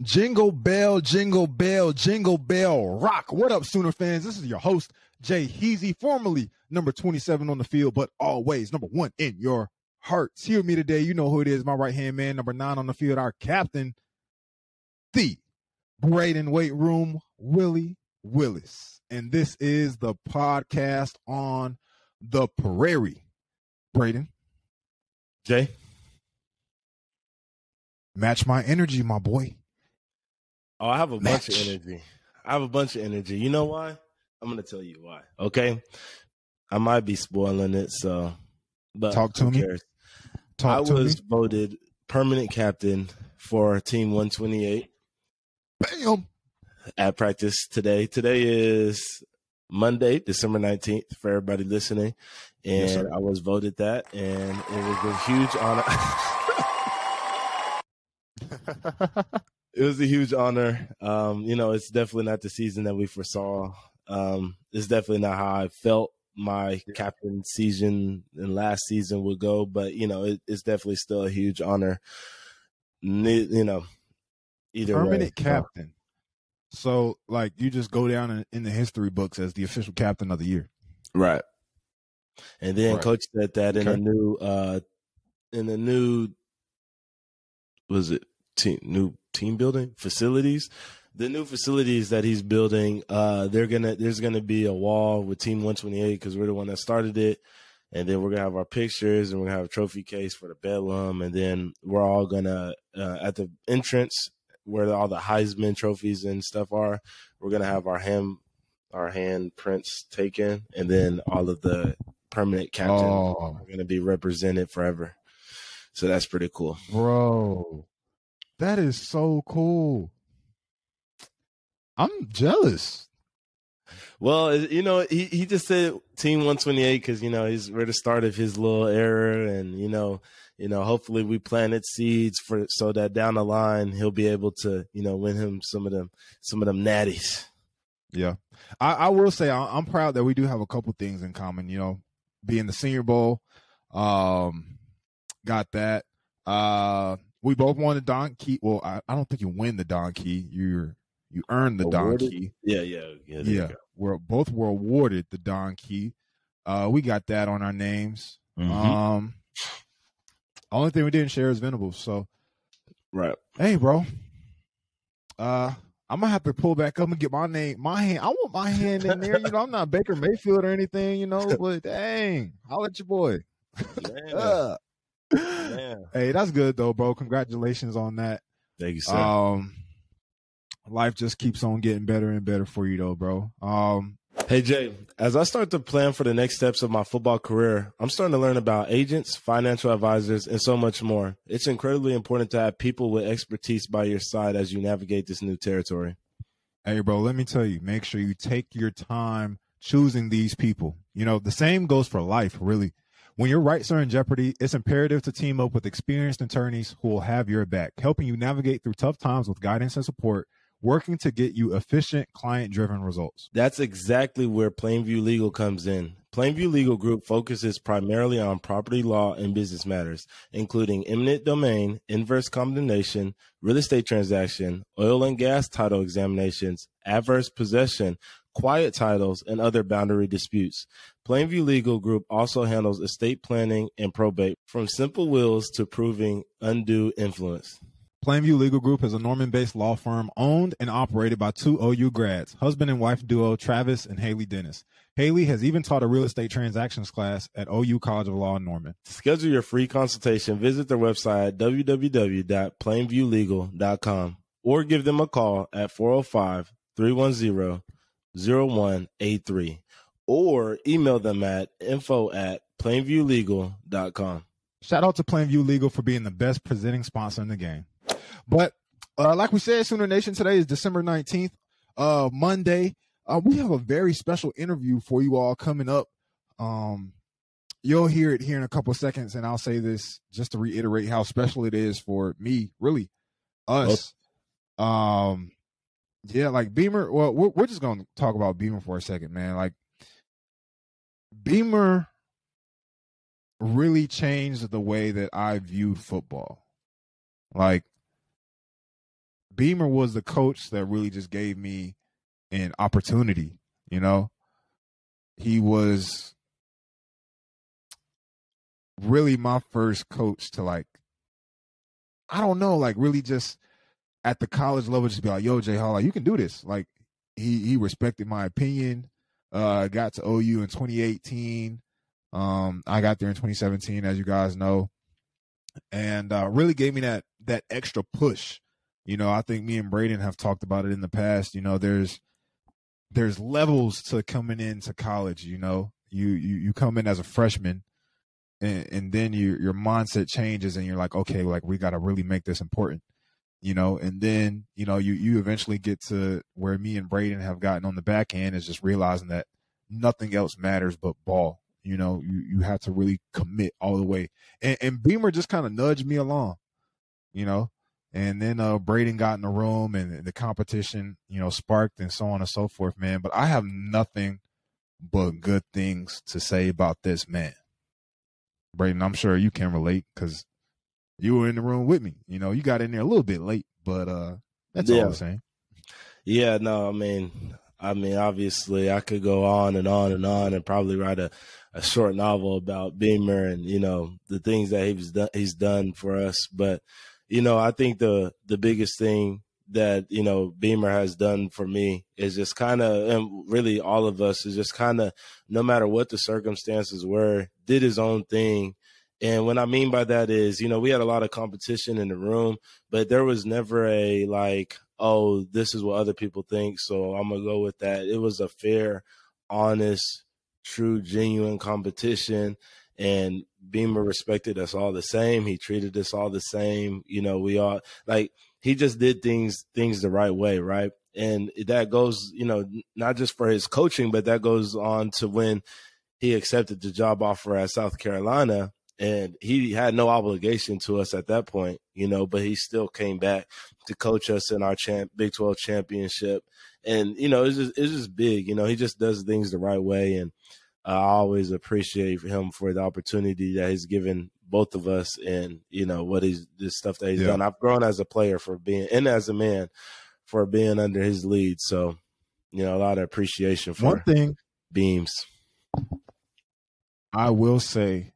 Jingle bell, jingle bell, jingle bell rock. What up, Sooner fans? This is your host, Jay Heasy, formerly number 27 on the field, but always number 1 in your hearts. Here with me today, you know who it is, my right-hand man, number 9 on the field, our captain, the Brayden weight room, Willie Willis. And this is the podcast on the prairie. Brayden. Jay. Match my energy, my boy. Oh, I have a bunch of energy. You know why? I'm going to tell you why. Okay. I might be spoiling it. So, but talk to me. I was voted permanent captain for Team 128. Bam. At practice today. Today is Monday, December 19th for everybody listening. And yes, I was voted that, and it was a huge honor. It was a huge honor. It's definitely not the season that we foresaw. It's definitely not how I felt my captain season and last season would go, but it's definitely still a huge honor. Either permanent captain. So, like, you just go down in the history books as the official captain of the year, right? And then Coach said that in the new, was it new team building facilities? The new facilities that he's building, there's gonna be a wall with Team 128 because we're the one that started it, and then we're gonna have our pictures and we're gonna have a trophy case for the bedlam, and then we're all gonna at the entrance where all the Heisman trophies and stuff are, we're gonna have our hand prints taken, and then all of the permanent captains are gonna be represented forever. So that's pretty cool, bro. That is so cool. I'm jealous. Well, he just said Team 128 because we're the start of his little era, and hopefully we planted seeds so that down the line he'll be able to win him some of them natties. Yeah, I will say I'm proud that we do have a couple things in common. Being the Senior Bowl, got that. We both won the Don Key. Well, I don't think you win the Don Key. You earned the Don Key. Yeah. We're both were awarded the Don Key. We got that on our names. Mm-hmm. Only thing we didn't share is Venables. So, right. Hey, bro. I'm gonna have to pull back up and get my hand. I want my hand in there. I'm not Baker Mayfield or anything. But dang, I'll let your boy. Yeah. Hey, that's good though, bro. Congratulations on that. Thank you, sir. Life just keeps on getting better and better for you though, bro. Hey Jay, as I start to plan for the next steps of my football career, I'm starting to learn about agents, financial advisors, and so much more. It's incredibly important to have people with expertise by your side as you navigate this new territory. Hey, bro, let me tell you, make sure you take your time choosing these people. The same goes for life, really. When your rights are in jeopardy, it's imperative to team up with experienced attorneys who will have your back, helping you navigate through tough times with guidance and support, working to get you efficient, client-driven results. That's exactly where Plainview Legal comes in. Plainview Legal Group focuses primarily on property law and business matters, including eminent domain, inverse condemnation, real estate transaction, oil and gas title examinations, adverse possession, quiet titles, and other boundary disputes. Plainview Legal Group also handles estate planning and probate, from simple wills to proving undue influence. Plainview Legal Group is a Norman-based law firm owned and operated by 2 OU grads, husband and wife duo Travis and Haley Dennis. Haley has even taught a real estate transactions class at OU College of Law in Norman. To schedule your free consultation, visit their website at www.plainviewlegal.com or give them a call at 405-310-0183 or email them at info@plainviewlegal.com. Shout out to Plainview Legal for being the best presenting sponsor in the game. But like we said, Sooner Nation, today is December 19th, Monday. We have a very special interview for you all coming up. You'll hear it here in a couple of seconds, and I'll say this just to reiterate how special it is for me, really, us. Like Beamer. Well, we're just going to talk about Beamer for a second, man. Like, Beamer really changed the way that I viewed football. Like, Beamer was the coach that really just gave me an opportunity. You know, he was really my first coach to, like, I don't know, like really just at the college level, just be like, yo, Jay Hall, like, you can do this. Like, he respected my opinion. Got to OU in 2018. I got there in 2017, as you guys know, and really gave me that extra push. You know, I think me and Brayden have talked about it in the past. You know, there's levels to coming into college. You know, you come in as a freshman, and then your mindset changes, and you're like, okay, like we got to really make this important. You know, and then, you know, you eventually get to where me and Brayden have gotten on the back end, is just realizing that nothing else matters but ball. You know, you have to really commit all the way. And Beamer just kind of nudged me along, you know. And then Brayden got in the room, and the competition, you know, sparked, and so on and so forth, man. But I have nothing but good things to say about this man. Brayden, I'm sure you can relate because you were in the room with me. You know, you got in there a little bit late, but that's all the same. Yeah, no, I mean, obviously I could go on and on and on and probably write a short novel about Beamer and, you know, the things that he's done for us. But, you know, I think the biggest thing that, you know, Beamer has done for me is just kind of, and really all of us, is just kind of, no matter what the circumstances were, did his own thing. And what I mean by that is, you know, we had a lot of competition in the room, but there was never a like, oh, this is what other people think, so I'm going to go with that. It was a fair, honest, true, genuine competition. And Beamer respected us all the same. He treated us all the same. You know, we all, like, he just did things the right way, right? And that goes, you know, not just for his coaching, but that goes on to when he accepted the job offer at South Carolina. And he had no obligation to us at that point, you know, but he still came back to coach us in our Big 12 championship. And, you know, it's just big. You know, he just does things the right way. And I always appreciate him for the opportunity that he's given both of us, and, you know, this stuff that he's done. I've grown as a player and as a man for being under his lead. So, you know, a lot of appreciation for one thing Beams. I will say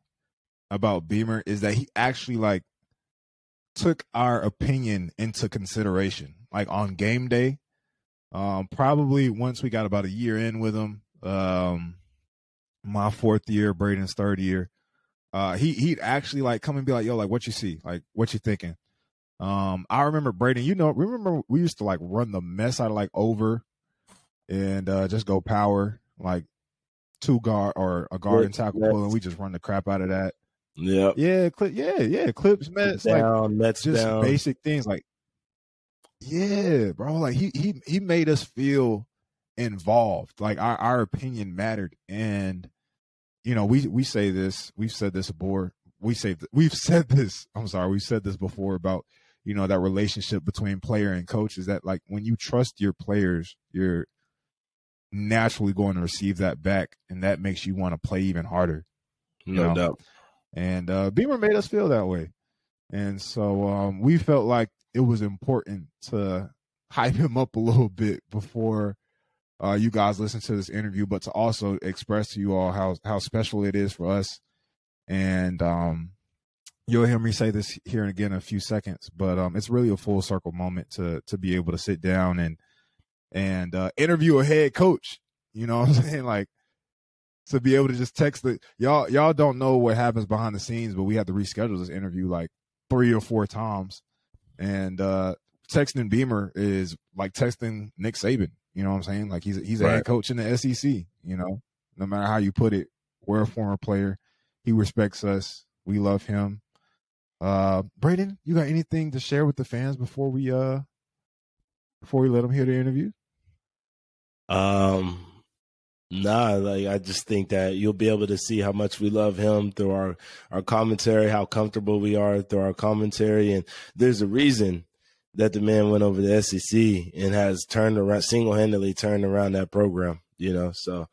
about Beamer is that he actually, like, took our opinion into consideration, like on game day. Probably once we got about a year in with him, my fourth year, Brayden's third year, he'd actually like come and be like, yo, like, what you see? Like, what you thinking? I remember Brayden, you know, remember we used to like run the mess out of like over and just go power, like two guard or a guard and tackle pull, and we just run the crap out of that. Yeah, clips, Mets, like Mets just down. Basic things, like, yeah, bro, like he made us feel involved, like our opinion mattered. And, you know, we say this, we've said this before, we've said this before about, you know, that relationship between player and coach, is that like when you trust your players, you're naturally going to receive that back, and that makes you want to play even harder. No doubt. And Beamer made us feel that way. And so we felt like it was important to hype him up a little bit before you guys listen to this interview, but to also express to you all how special it is for us. And you'll hear me say this here and again in a few seconds, but it's really a full circle moment to be able to sit down and interview a head coach. You know what I'm saying? Like, to be able to just text y'all don't know what happens behind the scenes, but we had to reschedule this interview like 3 or 4 times. And texting Beamer is like texting Nick Saban. You know what I'm saying? Like, he's a head coach in the SEC, you know, no matter how you put it. We're a former player. He respects us. We love him. Brayden, you got anything to share with the fans before we let them hear the interview? Nah, like, I just think that you'll be able to see how much we love him through our commentary, how comfortable we are through our commentary. And there's a reason that the man went over the SEC and has single-handedly turned around that program, you know? So,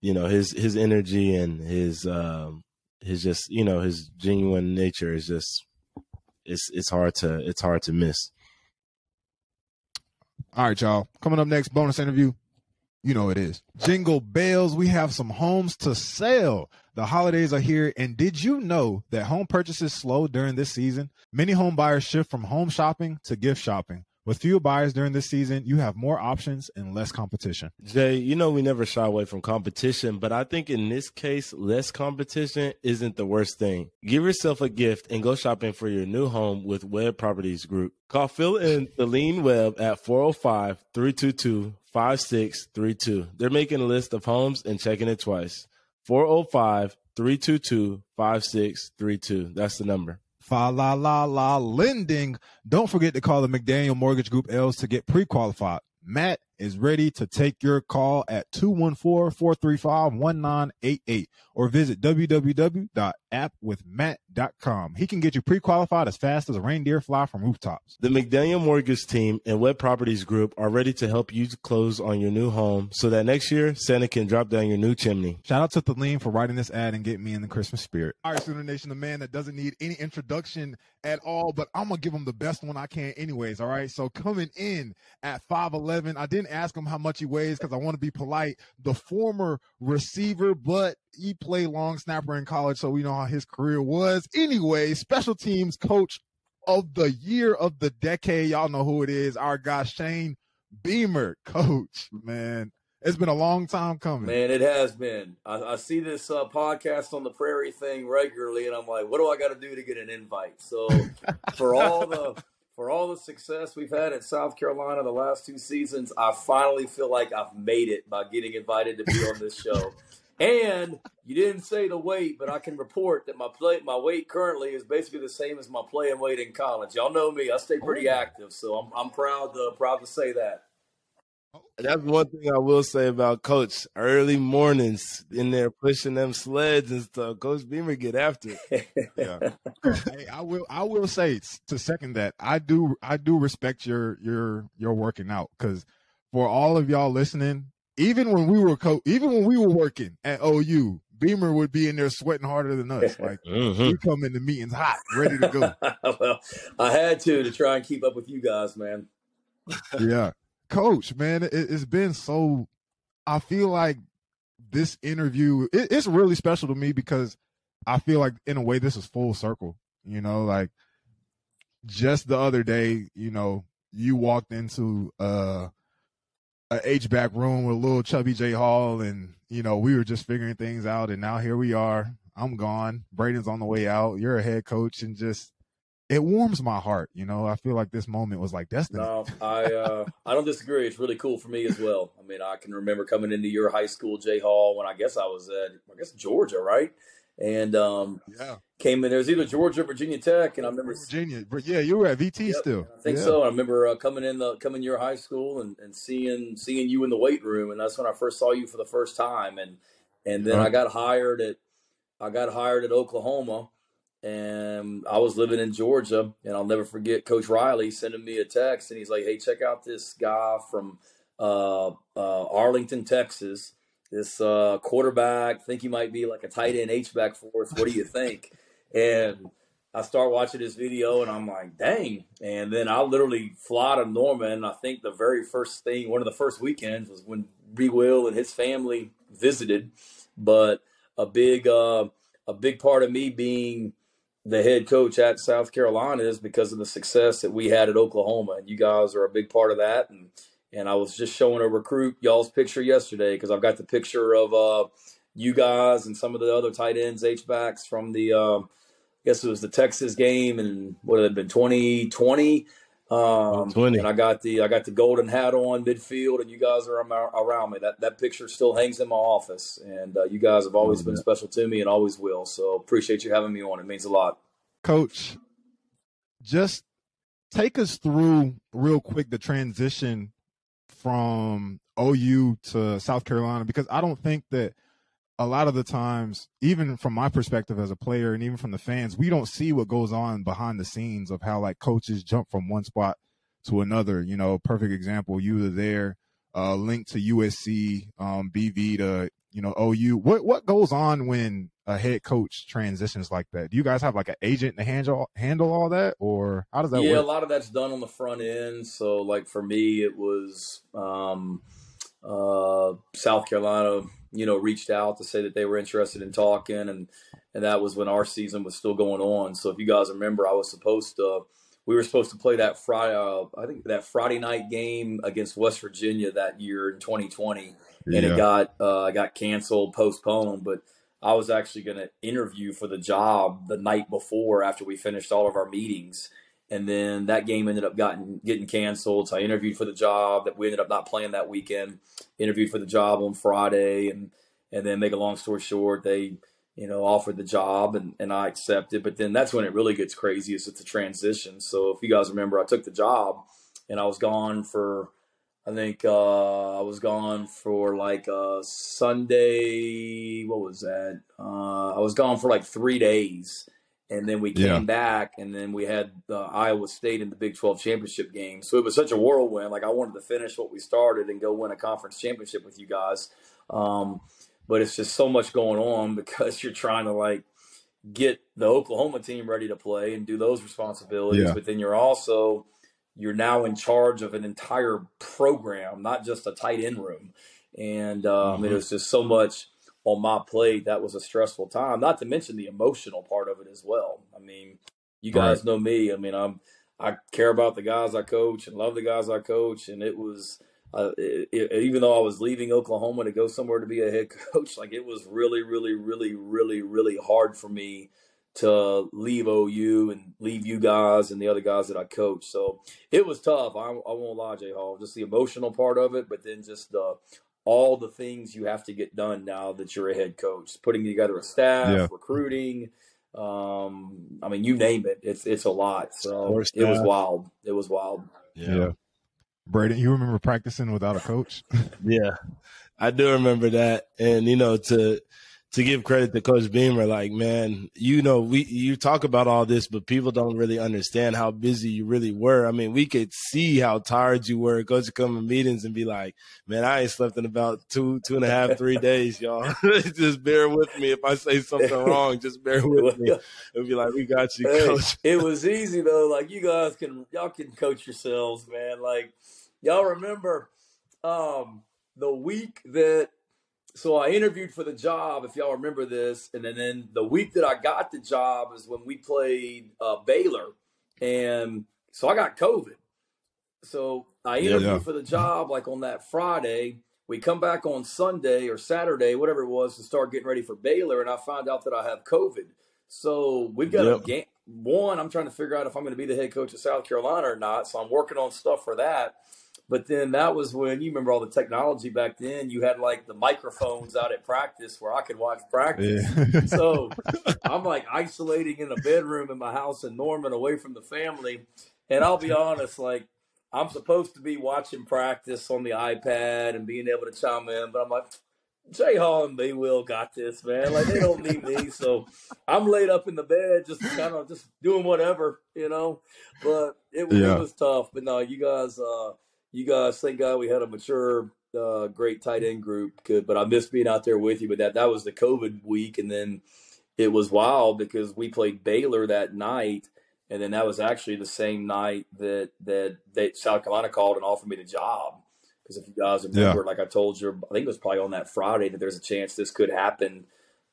you know, his energy and his just, you know, his genuine nature is just, it's hard to miss. All right, y'all. Coming up next, bonus interview. You know it is. Jingle bells. We have some homes to sell. The holidays are here, and did you know that home purchases slow during this season? Many home buyers shift from home shopping to gift shopping. With fewer buyers during this season, you have more options and less competition. Jay, you know we never shy away from competition, but I think in this case, less competition isn't the worst thing. Give yourself a gift and go shopping for your new home with Webb Properties Group. Call Phil and Feline Webb at 405-322-5632. They're making a list of homes and checking it twice. 405-322-5632. That's the number. Fa la la la lending. Don't forget to call the McDaniel Mortgage Group L's to get pre-qualified. Matt is ready to take your call at 214-435-1988 or visit www.appwithmatt.com. He can get you pre-qualified as fast as a reindeer fly from rooftops. The McDaniel Mortgage team and Webb Properties Group are ready to help you close on your new home so that next year Santa can drop down your new chimney. Shout out to Thaleen for writing this ad and getting me in the Christmas spirit. All right, Sooner Nation, the man that doesn't need any introduction at all, but I'm going to give him the best one I can anyways, all right? So coming in at 5'11", I didn't ask him how much he weighs because I want to be polite. The former receiver, but he played long snapper in college, so we know how his career was. Anyway, special teams coach of the year of the decade. Y'all know who it is. Our guy, Shane Beamer. Coach, man, it's been a long time coming. Man, it has been. I see this podcast on the Prairie thing regularly, and I'm like, what do I got to do to get an invite? So for all the success we've had at South Carolina the last 2 seasons, I finally feel like I've made it by getting invited to be on this show. And you didn't say the weight, but I can report that my weight currently is basically the same as my playing weight in college. Y'all know me; I stay pretty active, so I'm proud to say that. That's one thing I will say about Coach. Early mornings in there pushing them sleds and stuff. Coach Beamer get after it. Yeah. Hey, I will say to second that, I do respect your working out, because for all of y'all listening, even when we were working at OU, Beamer would be in there sweating harder than us. Like we come into meetings hot, ready to go. Well, I had to try and keep up with you guys, man. Yeah. Coach, man, it's been so – I feel like this interview it's really special to me because I feel like, in a way, this is full circle. You know, like just the other day, you know, you walked into a H-back room with a little chubby J Hall, and, you know, we were just figuring things out, and now here we are. I'm gone. Brayden's on the way out. You're a head coach, and just – it warms my heart, you know. I feel like this moment was like destiny. No, I don't disagree. It's really cool for me as well. I mean, I can remember coming into your high school, J Hall, when I guess I was at Georgia, right? And came in. There was either Georgia or Virginia Tech, and I remember Virginia. But yeah, you were at VT still. I think so. I remember coming in your high school and seeing you in the weight room, and that's when I first saw you for the first time. And then I got hired at Oklahoma. And I was living in Georgia, and I'll never forget Coach Riley sending me a text, and he's like, "Hey, check out this guy from Arlington, Texas. This quarterback. Think he might be like a tight end H-back for us. What do you think?" And I start watching this video, and I'm like, "Dang!" And then I literally fly to Norman. I think the very first thing, one of the first weekends, was when B. Will and his family visited. But a big part of me being the head coach at South Carolina is because of the success that we had at Oklahoma, and you guys are a big part of that. And I was just showing a recruit y'all's picture yesterday, because I've got the picture of you guys and some of the other tight ends, H-backs from the I guess it was the Texas game, and what had it been, 2020. And I got the golden hat on midfield, and you guys are around me. That picture still hangs in my office, and you guys have always been special to me and always will. So appreciate you having me on. It means a lot. Coach, just take us through real quick the transition from OU to South Carolina, because I don't think that a lot of the times, even from my perspective as a player and even from the fans, we don't see what goes on behind the scenes of how, like, coaches jump from one spot to another. You know, perfect example, you were there linked to USC, BV to, OU. What goes on when a head coach transitions like that? Do you guys have like an agent to handle all that, or how does that work? Yeah, a lot of that's done on the front end. So like for me, it was South Carolina, reached out to say that they were interested in talking, and that was when our season was still going on. So if you guys remember, we were supposed to play that Friday, I think that Friday night game against West Virginia that year in 2020, and it got canceled, postponed. But I was actually going to interview for the job the night before after we finished all of our meetings. And then that game ended up getting canceled. So I interviewed for the job that we ended up not playing that weekend, interviewed for the job on Friday. And then make a long story short, they, offered the job and I accepted. But then that's when it really gets crazy, is it's a transition. So if you guys remember, I took the job and I was gone for, I think I was gone for like Sunday. What was that? I was gone for like 3 days. And then we came back, and then we had Iowa State in the Big 12 championship game. So it was such a whirlwind. Like, I wanted to finish what we started and go win a conference championship with you guys. But it's just so much going on because you're trying to, like, get the Oklahoma team ready to play and do those responsibilities. Yeah. But then you're now in charge of an entire program, not just a tight end room. And it was just so much on my plate. That was a stressful time, not to mention the emotional part of it as well. I mean, you guys know me. I mean, I care about the guys I coach and love the guys I coach. And it was, even though I was leaving Oklahoma to go somewhere to be a head coach, like it was really, really, really, really, really hard for me to leave OU and leave you guys and the other guys that I coach. So it was tough. I won't lie, J. Hall, just the emotional part of it, but then just all the things you have to get done now that you're a head coach, putting together a staff, recruiting. I mean, you name it. It's a lot. So it was wild. It was wild. Yeah. Brayden, you remember practicing without a coach? Yeah, I do remember that. And, to give credit to Coach Beamer, like, man, you talk about all this, but people don't really understand how busy you really were. I mean, we could see how tired you were. Coach would come in meetings and be like, man, I ain't slept in about 2.5, 3 days, y'all. Just bear with me. If I say something wrong, just bear with me. It'll be like, we got you, Coach. It was easy, though. Like, y'all can coach yourselves, man. Like, y'all remember the week that, so I interviewed for the job, if y'all remember this, and then the week that I got the job is when we played Baylor, and so I got COVID. So I interviewed for the job like on that Friday. We come back on Sunday or Saturday, whatever it was, to start getting ready for Baylor, and I found out that I have COVID. So we've got a game. One, I'm trying to figure out if I'm going to be the head coach of South Carolina or not, so I'm working on stuff for that. But then that was when, you remember all the technology back then, you had like the microphones out at practice where I could watch practice. Yeah. So I'm like isolating in a bedroom in my house in Norman away from the family. And I'll be honest, like I'm supposed to be watching practice on the iPad and being able to chime in. But I'm like, J. Hall and B. Will got this, man. Like they don't need me. So I'm laid up in the bed just kind of just doing whatever, But it was tough. But no, you guys, thank God we had a mature, great tight end group. But I missed being out there with you. But that was the COVID week. And then it was wild because we played Baylor that night. And then that was actually the same night that South Carolina called and offered me the job. Because if you guys remember, like I told you, I think it was probably on that Friday that there's a chance this could happen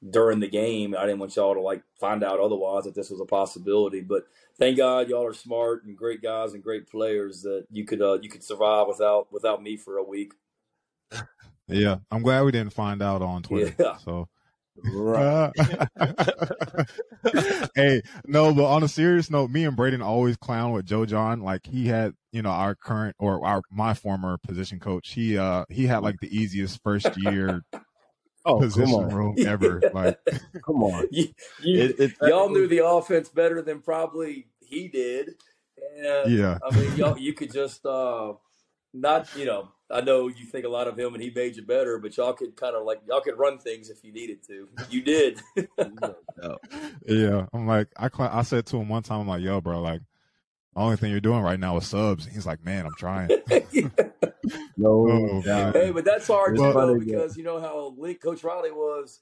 during the game. I didn't want y'all to like find out otherwise that this was a possibility. But thank God y'all are smart and great guys and great players that you could survive without me for a week. Yeah, I'm glad we didn't find out on Twitter. Yeah. So. Right. Hey, no, but on a serious note, me and Brayden always clown with Joe John. Like he had, our current or my former position coach. He had like the easiest first year position room ever. Like, come on, y'all knew the offense better than probably he did. And, I mean, you could just not, I know you think a lot of him and he made you better, but y'all could y'all could run things if you needed to. You did. Yeah. I'm like, I said to him one time, I'm like, yo, bro, like, the only thing you're doing right now is subs. He's like, man, I'm trying. No doubt. Hey, but that's hard too, It's though, funny, because you know how linked Coach Riley was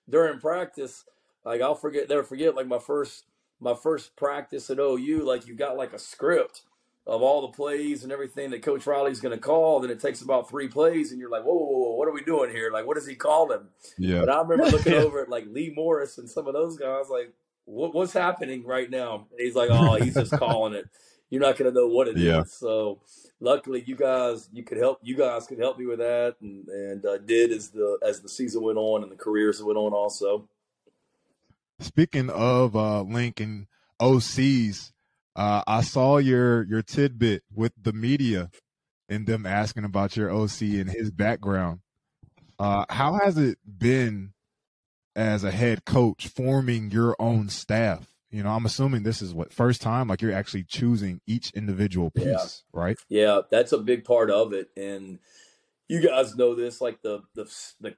during practice. Like I'll never forget, like my first practice at OU. Like you got like a script of all the plays and everything that Coach Riley's going to call. Then it takes about 3 plays, and you're like, whoa, what are we doing here? Like, what does he call them? Yeah. But I remember looking over at like Lee Morris and some of those guys, like, what's happening right now? And he's like, oh, he's just calling it. You're not going to know what it is. So luckily, you guys could help me with that, and did as the season went on and the careers went on also. Speaking of Lincoln OCs, I saw your tidbit with the media and them asking about your OC and his background. How has it been as a head coach forming your own staff? You know, I'm assuming this is first time, like you're actually choosing each individual piece, right? Yeah, that's a big part of it. And you guys know this, like the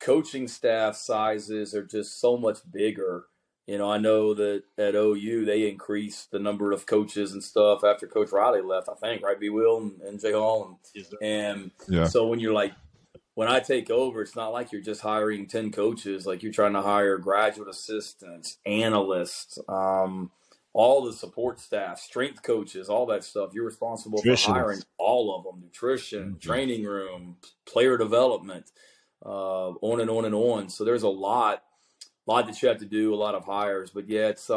coaching staff sizes are just so much bigger. You know, I know that at OU they increased the number of coaches and stuff after Coach Riley left, I think, right, B. Will and Jay Hall. And so when I take over, it's not like you're just hiring 10 coaches. Like you're trying to hire graduate assistants, analysts, all the support staff, strength coaches, all that stuff. You're responsible for hiring all of them, nutrition, training room, player development, on and on and on. So there's a lot that you have to do, a lot of hires. But yeah, it's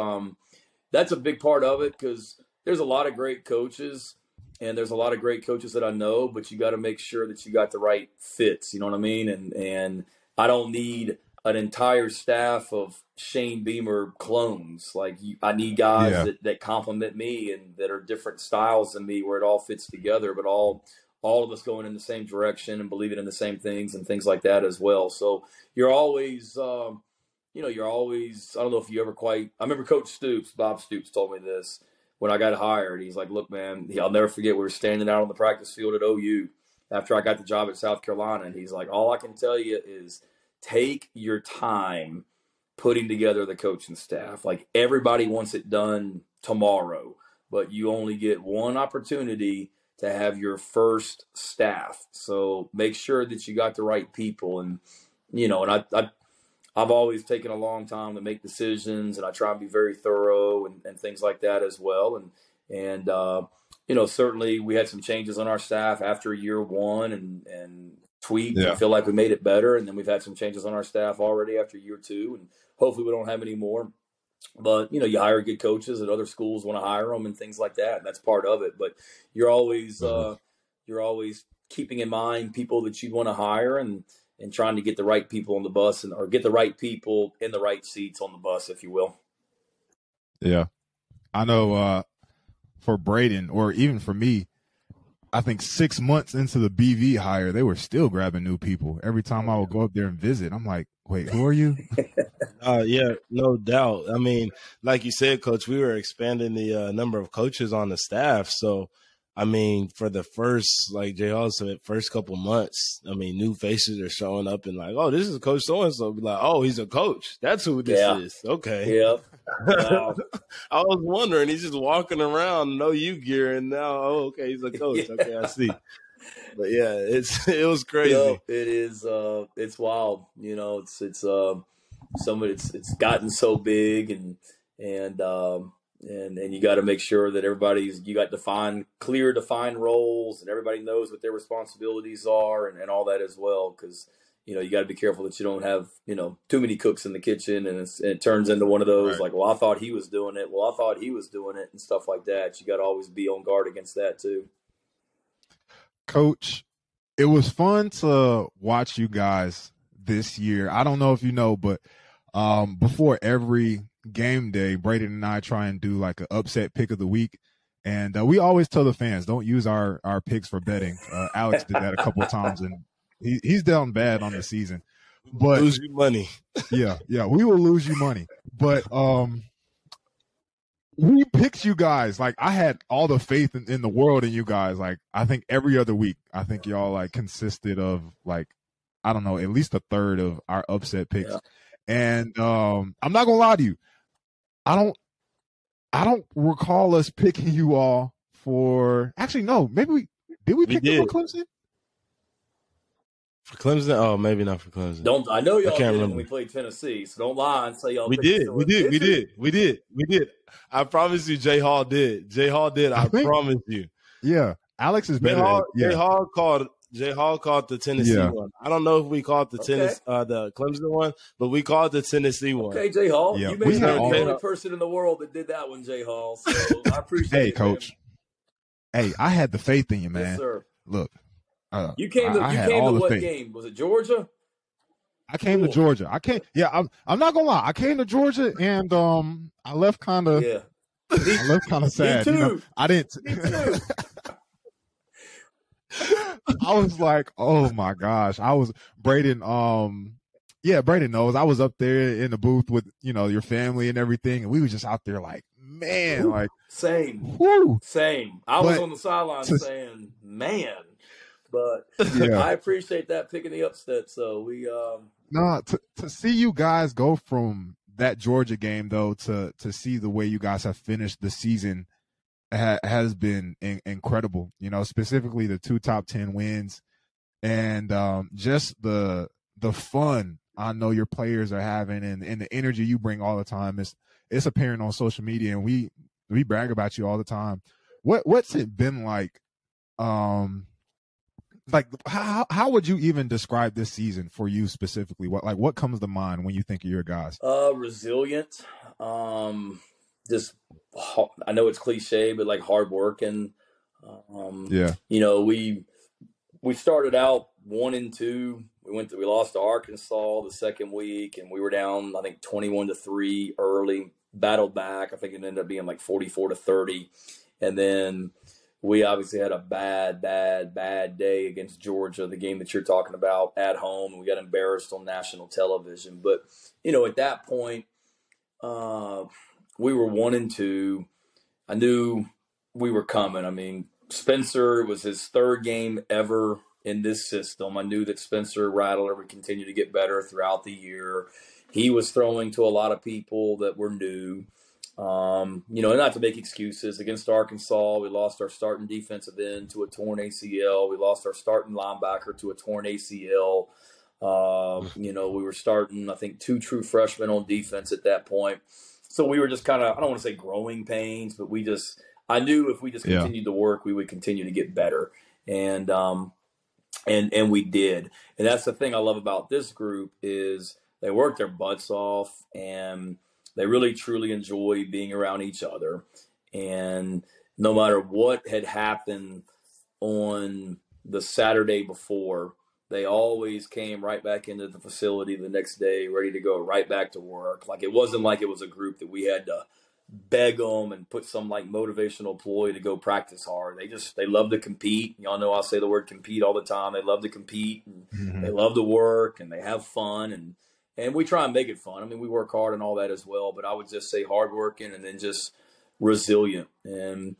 that's a big part of it, because there's a lot of great coaches, and there's a lot of great coaches that I know, but you got to make sure that you got the right fits. You know what I mean? And I don't need an entire staff of Shane Beamer clones. Like I need guys that complement me and that are different styles than me, where it all fits together, but all of us going in the same direction and believing in the same things and things like that as well. So you're always, you're always, I don't know if you ever I remember Coach Stoops, Bob Stoops told me this when I got hired. He's like, look, man, I'll never forget, we were standing out on the practice field at OU after I got the job at South Carolina. And he's like, all I can tell you is take your time putting together the coaching staff. Like everybody wants it done tomorrow, but you only get one opportunity to have your first staff. So make sure that you got the right people. And, I've always taken a long time to make decisions, and I try and be very thorough and things like that as well. And certainly we had some changes on our staff after year one and tweaked and feel like we made it better. And then we've had some changes on our staff already after year 2, and hopefully we don't have any more. But, you hire good coaches, and other schools want to hire them and things like that. And that's part of it. But you're always keeping in mind people that you want to hire and trying to get the right people on the bus or get the right people in the right seats on the bus, if you will. Yeah. I know for Brayden, or even for me, I think 6 months into the BV hire, they were still grabbing new people. Every time I would go up there and visit, I'm like, wait, who are you? Yeah, no doubt. I mean, like you said, Coach, we were expanding the number of coaches on the staff. So, I mean, for the first, like Jay Hall said, first couple months, I mean, new faces are showing up and like, oh, this is Coach so-and-so. Be like, oh, he's a coach. That's who this is. Okay. Yeah. Wow. I was wondering, he's just walking around, no U gear, and now, oh, okay, he's a coach. Okay, I see. But yeah, it was crazy. It is. It's wild. It's gotten so big, and you got to make sure that you got clear defined roles, and everybody knows what their responsibilities are and all that as well. Because, you got to be careful that you don't have, too many cooks in the kitchen, and it turns into one of those like, well, I thought he was doing it. Well, I thought he was doing it, and stuff like that. You got to always be on guard against that too. Coach, it was fun to watch you guys this year. I don't know if you know, but before every game day, Brayden and I try and do like an upset pick of the week. And we always tell the fans, don't use our picks for betting. Alex did that a couple of times, and he's down bad on the season. But lose you money. yeah, we will lose you money. But we picked you guys. Like, I had all the faith in the world in you guys. Like, I think every other week, I think y'all like consisted of like, I don't know, at least a third of our upset picks. Yeah. And I'm not gonna lie to you, I don't recall us picking you all for. Actually, no. Maybe we pick them for Clemson. For Clemson? Oh, maybe not for Clemson. I know y'all did remember. when we played Tennessee, so don't lie and say y'all We did. I promise you, Jay Hall did. I promise you. Yeah, Alex is better. Jay Hall called the Tennessee one. I don't know if we called the the Clemson one, but we called the Tennessee one. Okay, Jay Hall. You may be the only person in the world that did that one, Jay Hall. So I appreciate it. Hey, Coach. Man. Hey, I had the faith in you, man. Yes, sir. Look, you came to what game? Was it Georgia? I came to Georgia. I'm not gonna lie. I came to Georgia and I left kind of sad. Me too. You know, I didn't. Me too. I was like, oh my gosh. I was Brayden. Brayden knows. I was up there in the booth with your family and everything, and we were just out there like, man, like same. Whoo. Same. I was on the sideline saying, man. But I appreciate that picking the upset. So we to see you guys go from that Georgia game though to see the way you guys have finished the season has been incredible. Specifically the 2 top 10 wins and just the fun I know your players are having and the energy you bring all the time. It's apparent on social media and we brag about you all the time. What's it been like? Like how would you even describe this season for you specifically? What comes to mind when you think of your guys? Resilient. Just I know it's cliche, but like hard working. We started out 1-2. We lost to Arkansas the second week, and we were down I think 21-3 early. Battled back. I think it ended up being like 44-30, and then we obviously had a bad day against Georgia, the game that you're talking about at home. We got embarrassed on national television. But, at that point, we were 1-2. I knew we were coming. I mean, Spencer was his third game ever in this system. I knew that Spencer Rattler would continue to get better throughout the year. He was throwing to a lot of people that were new. Not to make excuses. Against Arkansas, we lost our starting defensive end to a torn ACL. We lost our starting linebacker to a torn ACL. We were starting, I think, 2 true freshmen on defense at that point. So we were just kind of, I don't want to say growing pains, but I knew if we just continued to work, we would continue to get better. And we did. And that's the thing I love about this group is they work their butts off and they really, truly enjoy being around each other. And no matter what had happened on the Saturday before, they always came right back into the facility the next day, ready to go right back to work. Like it wasn't like it was a group that we had to beg them and put some like motivational ploy to go practice hard. They love to compete. Y'all know I say the word compete all the time. They love to compete and they love to work and they have fun and we try and make it fun. I mean, we work hard and all that as well, but I would just say hardworking and then just resilient. And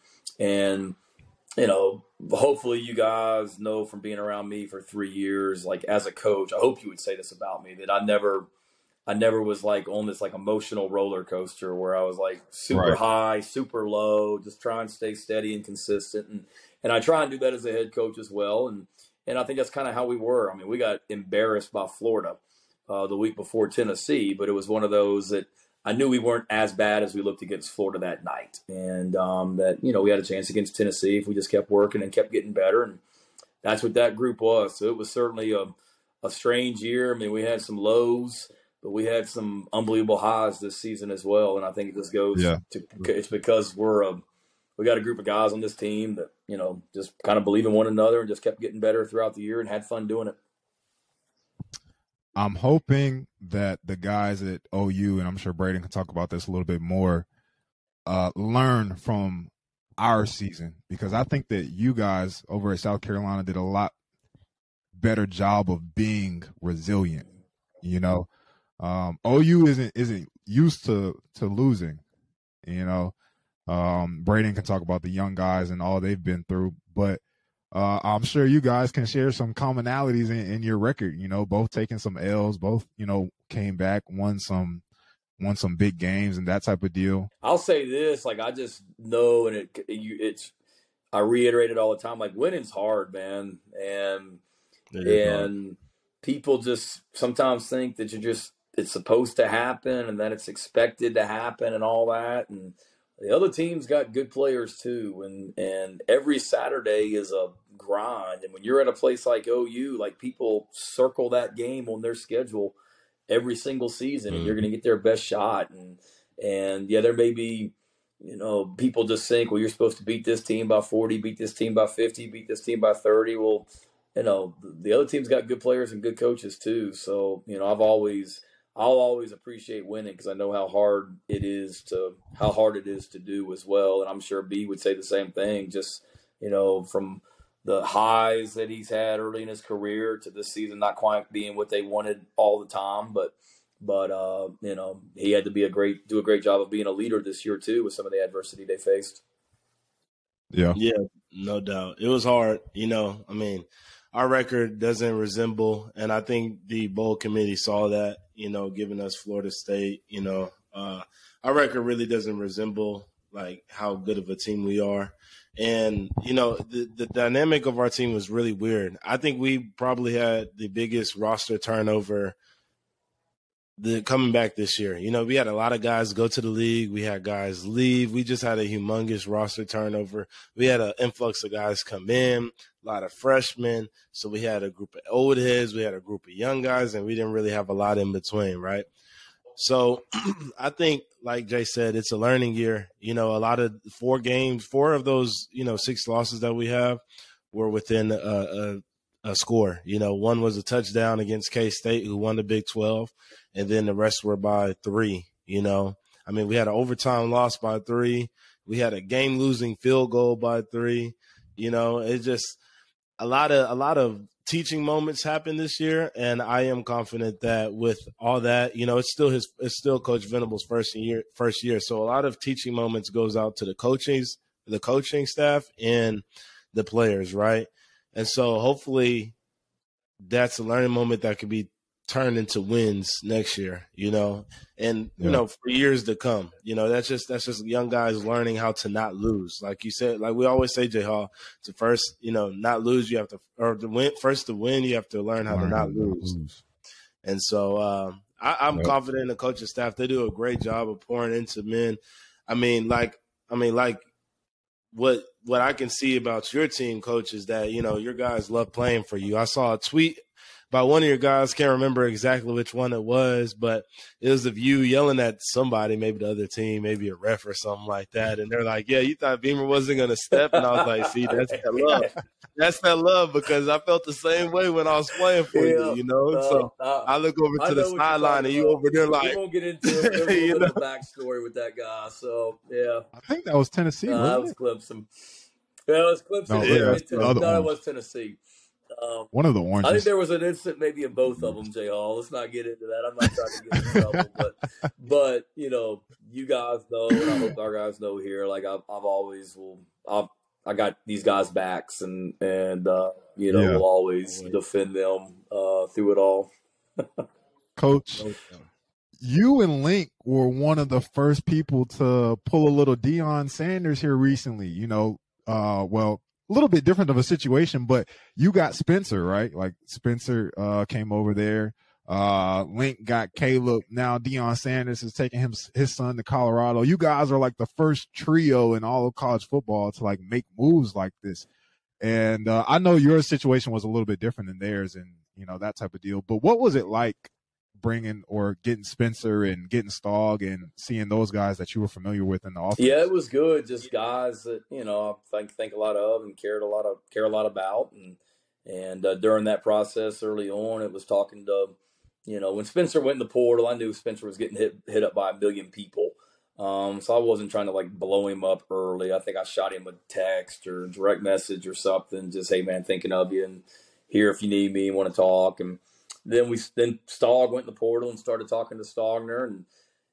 hopefully you guys know from being around me for 3 years, like as a coach, I hope you would say this about me, that I never was like on this like emotional roller coaster where I was like super high, super low, just try and stay steady and consistent. And I try and do that as a head coach as well. And I think that's kind of how we were. I mean, we got embarrassed by Florida the week before Tennessee, but it was one of those that I knew we weren't as bad as we looked against Florida that night. And that, we had a chance against Tennessee if we just kept working and kept getting better. And that's what that group was. So it was certainly a strange year. I mean, we had some lows, but we had some unbelievable highs this season as well. And I think it just goes to it's because we got a group of guys on this team that, just kind of believe in one another and just kept getting better throughout the year and had fun doing it. I'm hoping that the guys at OU, and I'm sure Brayden can talk about this a little bit more, learn from our season, because I think that you guys over at South Carolina did a lot better job of being resilient. OU isn't used to losing. Brayden can talk about the young guys and all they've been through, but I'm sure you guys can share some commonalities in your record. Both taking some L's, both came back, won some big games and that type of deal. I'll say this, like I just know, and I reiterate it all the time. Like winning's hard, man, and people just sometimes think that it's supposed to happen and that it's expected to happen and all that. And the other team's got good players too. And every Saturday is a grind. And when you're at a place like OU, like people circle that game on their schedule every single season, and you're going to get their best shot. And yeah, there may be, people just think, well, you're supposed to beat this team by 40, beat this team by 50, beat this team by 30. Well, the other team's got good players and good coaches too. So, I'll always appreciate winning because I know how hard it is to do as well. And I'm sure B would say the same thing, just, from the highs that he's had early in his career to this season, not quite being what they wanted all the time, but he had to do a great job of being a leader this year too, with some of the adversity they faced. Yeah, no doubt. It was hard. Our record doesn't resemble, and I think the bowl committee saw that, giving us Florida State, our record really doesn't resemble like how good of a team we are. And, the dynamic of our team was really weird. I think we probably had the biggest roster turnover coming back this year. We had a lot of guys go to the league. We had guys leave. We just had a humongous roster turnover. We had an influx of guys come in, a lot of freshmen. So we had a group of old heads. We had a group of young guys, and we didn't really have a lot in between, right? So I think, like Jay said, it's a learning year. A lot of 4 of those, 6 losses that we have were within a score. One was a touchdown against K-State, who won the Big 12, and then the rest were by 3. We had an overtime loss by 3. We had a game-losing field goal by 3. It's just a lot of teaching moments happened this year, and I am confident that with all that, it's still Coach Venable's first year. So a lot of teaching moments goes out to the coaching staff and the players, right? And so hopefully that's a learning moment that could be turned into wins next year, and, for years to come. That's just young guys learning how to not lose. Like you said, like we always say, Jay Hall, to first, not lose, you have to, or to win, you have to learn how to not lose. And so I'm confident in the coaching staff. They do a great job of pouring into men. What I can see about your team, Coach, is that, your guys love playing for you. I saw a tweet by one of your guys, can't remember exactly which one it was, but it was of you yelling at somebody, maybe the other team, maybe a ref or something like that. And they're like, yeah, you thought Beamer wasn't going to step? And I was like, see, that's that love. That's that love, because I felt the same way when I was playing for you, So I look over to the sideline and you over there like. We won't get into it. There's a little backstory with that guy. So, yeah. I think that was Tennessee, that was Clemson. Yeah, it was Clemson. No, it was Tennessee. One of the oranges. I think there was an incident maybe in both of them, J. Hall. Let's not get into that. I'm not trying to get in trouble, but you guys know, and I hope our guys know here. Like I got these guys' backs, and we'll always defend them through it all. Coach, you and Link were one of the first people to pull a little Deion Sanders here recently. A little bit different of a situation, but you got Spencer, right? Like Spencer came over there. Link got Caleb. Now Deion Sanders is taking his son to Colorado. You guys are like the first trio in all of college football to like make moves like this. And I know your situation was a little bit different than theirs, and that type of deal. But what was it like bringing or getting Spencer and getting Stogg and seeing those guys that you were familiar with in the offense? Yeah, it was good. Just guys that I think a lot of and care a lot about, and during that process early on, it was talking to when Spencer went in the portal, I knew Spencer was getting hit up by a million people. So I wasn't trying to like blow him up early. I think I shot him a text or direct message or something. Just, hey man, thinking of you and here if you need me and want to talk. And then Stogg went in the portal and started talking to Stogner, and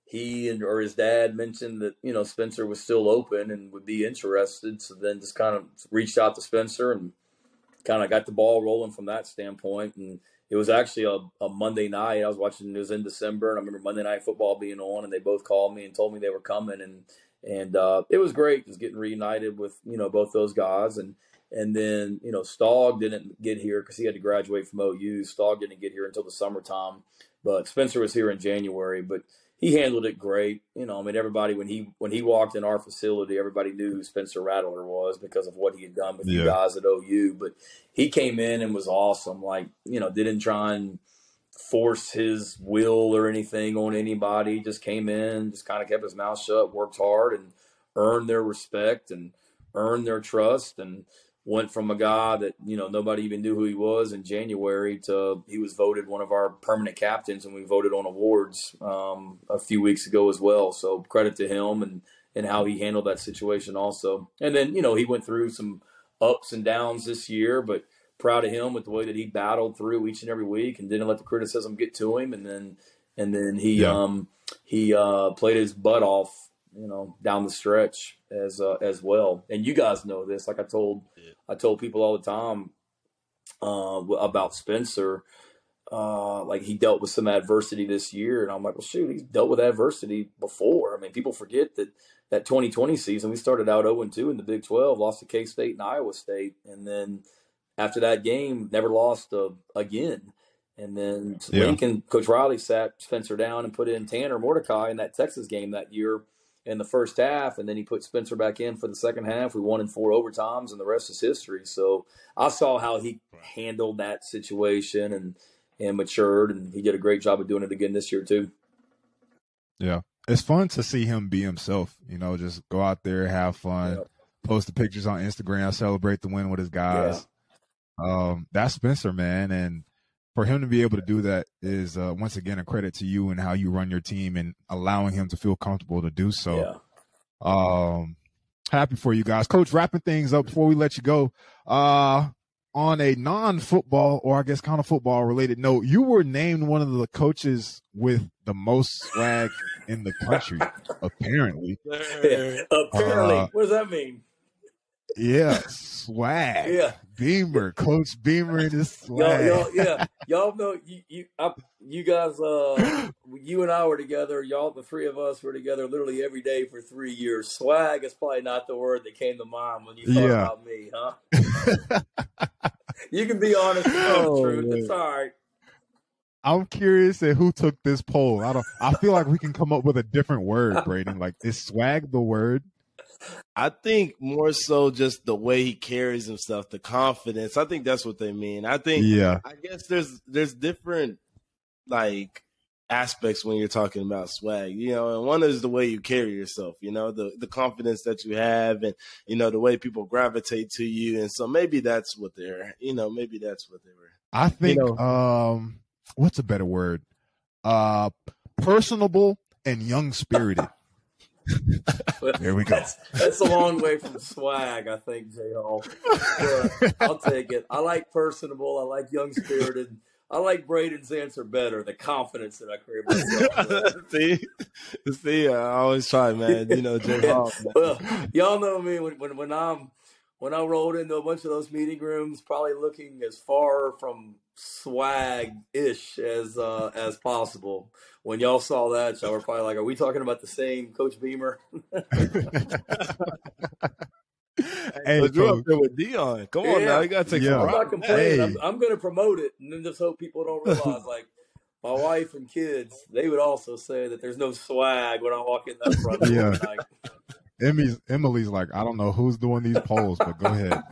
he or his dad mentioned that, Spencer was still open and would be interested. So then just kind of reached out to Spencer and kind of got the ball rolling from that standpoint. And it was actually a Monday night. I was watching, it was in December, and I remember Monday Night Football being on, and they both called me and told me they were coming. And it was great just getting reunited with, both those guys. And And then, Stogg didn't get here because he had to graduate from OU. Stogg didn't get here until the summertime, but Spencer was here in January. But he handled it great. Everybody, when he walked in our facility, everybody knew who Spencer Rattler was because of what he had done with you guys at OU. But he came in and was awesome. Didn't try and force his will or anything on anybody. Just came in, just kind of kept his mouth shut, worked hard, and earned their respect and earned their trust, and went from a guy that, nobody even knew who he was in January to he was voted one of our permanent captains, and we voted on awards a few weeks ago as well. So credit to him and how he handled that situation also. And then, he went through some ups and downs this year, but proud of him with the way that he battled through each and every week and didn't let the criticism get to him. And then he played his butt off, down the stretch as well. And you guys know this. Like I told people all the time about Spencer. He dealt with some adversity this year, and I'm like, well, shoot, he's dealt with adversity before. People forget that 2020 season we started out 0-2 in the Big 12, lost to K-State and Iowa State, and then after that game, never lost again. And then Lincoln, Coach Riley sat Spencer down and put in Tanner Mordecai in that Texas game that year in the first half, and then he put Spencer back in for the second half. We won in 4 overtimes, and the rest is history. So I saw how he handled that situation and matured, and he did a great job of doing it again this year too. Yeah. It's fun to see him be himself, just go out there, have fun, post the pictures on Instagram, celebrate the win with his guys. That's Spencer, man. And for him to be able to do that is, once again, a credit to you and how you run your team and allowing him to feel comfortable to do so. Happy for you guys. Coach, wrapping things up before we let you go, on a non-football, or I guess kind of football related note, you were named one of the coaches with the most swag in the country, apparently. Apparently. What does that mean? Yeah, swag. Yeah, Beamer, Coach Beamer and his swag. Y'all know you guys. You and I were together. Y'all, the three of us, were together literally every day for 3 years. Swag is probably not the word that came to mind when you thought about me, huh? You can be honest and tell the truth. It's all right. I'm curious at who took this poll. I feel like we can come up with a different word, Brayden. Like, is swag the word? I think more so just the way he carries himself, the confidence. I think that's what they mean. I guess there's different aspects when you're talking about swag, and one is the way you carry yourself, the confidence that you have, and the way people gravitate to you. And so maybe that's what they're, I think what's a better word? Personable and young spirited. There we go. That's a long way from swag, I think, J. Hall. I'll take it. I like personable. I like young spirited. I like Brayden's answer better. The confidence that I create myself. See, I always try, man. J. Hall. Well, y'all know me when I rolled into a bunch of those meeting rooms, probably looking as far from swag-ish as possible. When y'all saw that, y'all were probably like, are we talking about the same Coach Beamer? Hey, you up there with Dion. Come on now. You got to take some I'm not complaining. I'm going to promote it and then just hope people don't realize, my wife and kids, they would also say that there's no swag when I walk in that front door. Emily's like, I don't know who's doing these polls, but go ahead.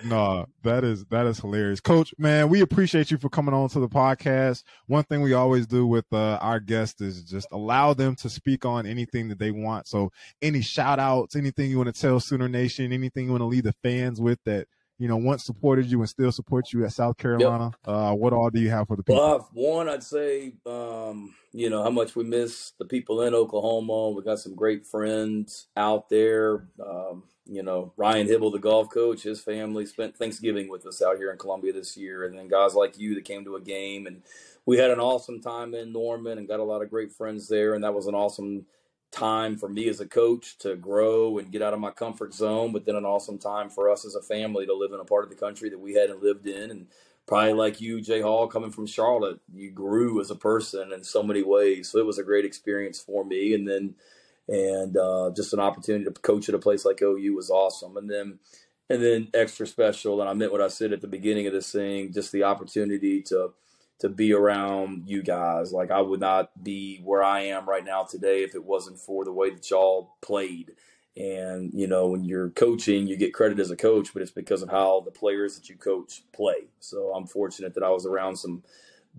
No, that is hilarious. Coach, man, we appreciate you for coming on to the podcast. One thing we always do with our guests is just allow them to speak on anything that they want. So any shout outs, anything you want to tell Sooner Nation, anything you want to leave the fans with that, once supported you and still support you at South Carolina, what all do you have for the people? Well, one, I'd say, how much we miss the people in Oklahoma. We got some great friends out there. Ryan Hibble, the golf coach, his family spent Thanksgiving with us out here in Columbia this year. And then guys like you that came to a game. And we had an awesome time in Norman and got a lot of great friends there. And that was an awesome time for me as a coach to grow and get out of my comfort zone, but then an awesome time for us as a family to live in a part of the country that we hadn't lived in. And probably like you, J. Hall, coming from Charlotte, you grew as a person in so many ways. So it was a great experience for me. And And just an opportunity to coach at a place like OU was awesome. And then extra special, and I meant what I said at the beginning of this thing, just the opportunity to be around you guys. Like, I would not be where I am right now today if it wasn't for the way that y'all played. And, you know, when you're coaching, you get credit as a coach, but it's because of how the players that you coach play. So I'm fortunate that I was around some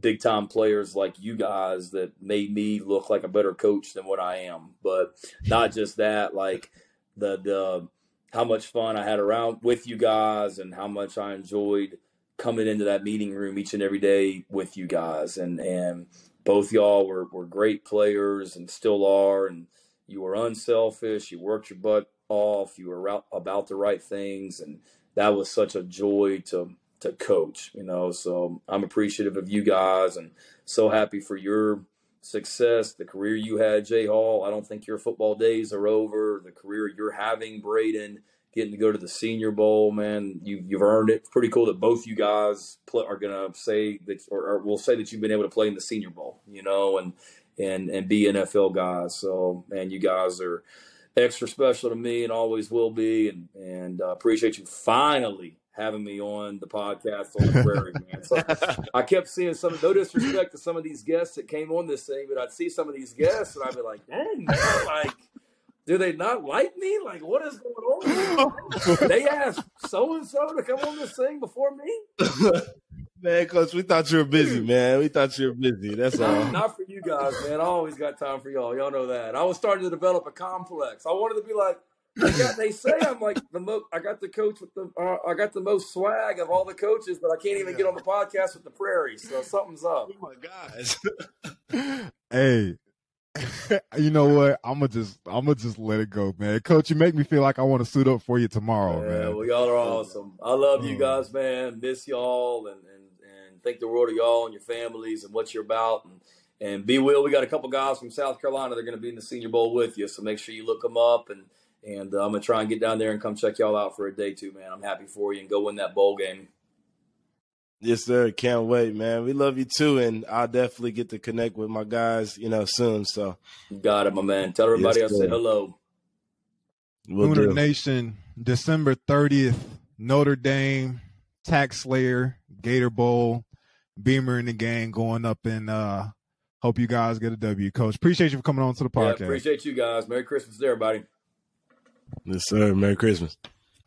big-time players like you guys that made me look like a better coach than what I am. But not just that, like the how much fun I had around with you guys and how much I enjoyed coming into that meeting room each and every day with you guys. And both y'all were great players and still are, and you were unselfish. You worked your butt off. You were about the right things, and that was such a joy to coach, you know. So I'm appreciative of you guys and so happy for your success, the career you had, Jay Hall. I don't think your football days are over. The career you're having, Brayden, getting to go to the Senior Bowl, man, you've earned it. It's pretty cool that both you guys are going to say that, or will say that you've been able to play in the Senior Bowl, you know, and be NFL guys. So, man, you guys are extra special to me and always will be. And appreciate you finally having me on the podcast on the prairie, man. So I kept seeing no disrespect to some of these guests that came on this thing, but I'd see some of these guests and I'd be like, dang, man, like, do they not like me? Like, what is going on? They asked so-and-so to come on this thing before me? Man, Coach, we thought you were busy, man. We thought you were busy. That's all. Not for you guys, man. I always got time for y'all. Y'all know that. I was starting to develop a complex. I wanted to be like, they say I'm like I got the coach with I got the most swag of all the coaches, but I can't even get on the podcast with the Prairie. So something's up. Oh my gosh. Hey, you know what? I'm gonna just let it go, man. Coach, you make me feel like I want to suit up for you tomorrow, man. Well, y'all are awesome. I love you guys, man. Miss y'all and think the world of y'all and your families and what you're about. And be Will, we got a couple guys from South Carolina that are going to be in the Senior Bowl with you, so make sure you look them up. And I'm going to try and get down there and come check y'all out for a day too, man. I'm happy for you, and go win that bowl game. Yes, sir. Can't wait, man. We love you too, and I'll definitely get to connect with my guys, you know, soon. So you got it, my man. Tell everybody I said hello. Sooner Nation, December 30th, Notre Dame, Tax Slayer, Gator Bowl, Beamer and the gang going up, and hope you guys get a W. Coach, appreciate you for coming on to the podcast. Yeah, appreciate you guys. Merry Christmas to everybody. Yes, sir. Merry Christmas.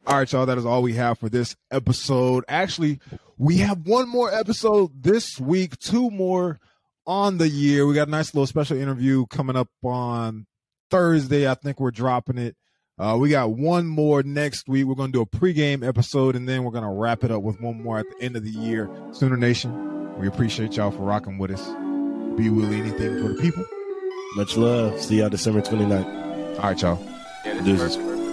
All right, y'all, that is all we have for this episode. Actually, we have one more episode this week, 2 more on the year. We got a nice little special interview coming up on Thursday. I think we're dropping it. We got one more next week. We're going to do a pregame episode, and then we're going to wrap it up with one more at the end of the year. Sooner Nation, we appreciate y'all for rocking with us. Be Willie, anything for the people. Much love. See y'all December 29th. All right, y'all. Yeah, this is